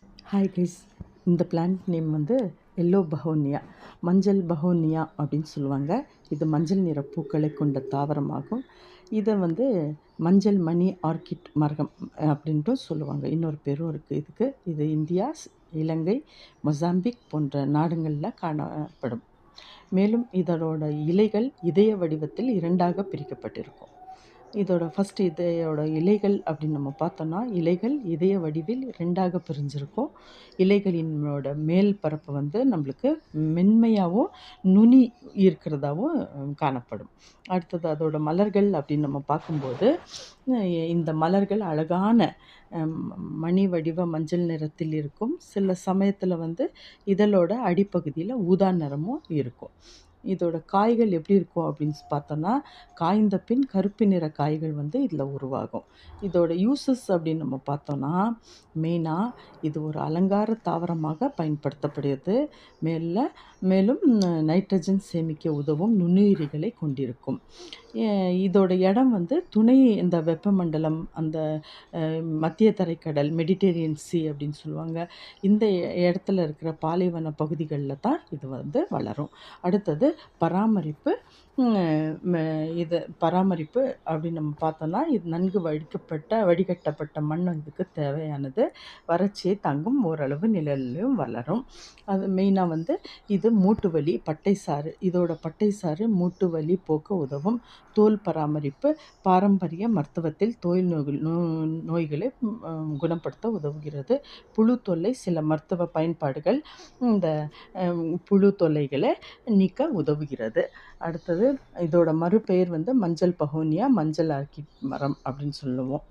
Hi guys. இந்த plant name வந்து yellow பஹோனியா, மஞ்சள் பஹோனியா அப்படின்னு சொல்லுவாங்க. இது மஞ்சள் நிற பூக்களை கொண்ட தாவரமாகும். இதை வந்து மஞ்சள் மணி ஆர்கிட் மரகம் அப்படின்ட்டும் சொல்லுவாங்க. இன்னொரு பேரும் இருக்குது இதுக்கு. இது இந்தியா, இலங்கை, மொசாம்பிக் போன்ற நாடுகளில் காணப்படும். மேலும் இதனோட இலைகள் இதய வடிவத்தில் இரண்டாக பிரிக்கப்பட்டிருக்கும். இதோட ஃபஸ்ட்டு இதயோட இலைகள் அப்படின்னு நம்ம பார்த்தோன்னா, இலைகள் இதய வடிவில் ரெண்டாக பிரிஞ்சிருக்கும். இலைகளினோட மேல் பரப்பு வந்து நம்மளுக்கு மென்மையாகவும் நுனி இருக்கிறதாவும் காணப்படும். அடுத்தது அதோட மலர்கள் அப்படின்னு நம்ம பார்க்கும்போது, இந்த மலர்கள் அழகான மணி வடிவ மஞ்சள் நிறத்தில் இருக்கும். சில சமயத்தில் வந்து இதழோட அடிப்பகுதியில் ஊதா நிறமும் இருக்கும். இதோட காய்கள் எப்படி இருக்கும் அப்படின்னு பார்த்தோன்னா, காய்ந்த பின் கருப்பு நிற காய்கள் வந்து இதில் உருவாகும். இதோட யூசஸ் அப்படின்னு நம்ம பார்த்தோன்னா, மெயினாக இது ஒரு அலங்கார தாவரமாக பயன்படுத்தப்படுகிறது. மேலும் நைட்ரஜன் சேமிக்க உதவும் நுண்ணுயிரிகளை கொண்டிருக்கும். இதோட இடம் வந்து இந்த வெப்பமண்டலம், அந்த மத்திய தரைக்கடல், மெடிட்டேரியன் சி அப்படின்னு சொல்லுவாங்க. இந்த இடத்துல இருக்கிற பாலைவன பகுதிகளில் தான் இது வந்து வளரும். அடுத்தது பராமரிப்பு. பராமரிப்பு அப்படின்னு நம்ம பார்த்தோன்னா, இது நன்கு வடிகட்டப்பட்ட மண் இதுக்கு தேவையானது. வறட்சியை தாங்கும், ஓரளவு நிழல்லையும் வளரும். அது மெயினாக வந்து இது மூட்டு வலி, பட்டைசாறு, இதோட பட்டைசாறு மூட்டு வலி போக்க உதவும். தோல் பராமரிப்பு, பாரம்பரிய மருத்துவத்தில் நோய்களை குணப்படுத்த உதவுகிறது. புழு தொல்லை, சில மருத்துவ பயன்பாடுகள் இந்த புழு தொல்லைகளை நீக்க உதவுகிறது. அடுத்தது இதோட மறுபெயர் வந்து மஞ்சள் பஹோனியா, மஞ்சள் ஆர்கிட் மரம் அப்படின்னு சொல்லுவோம்.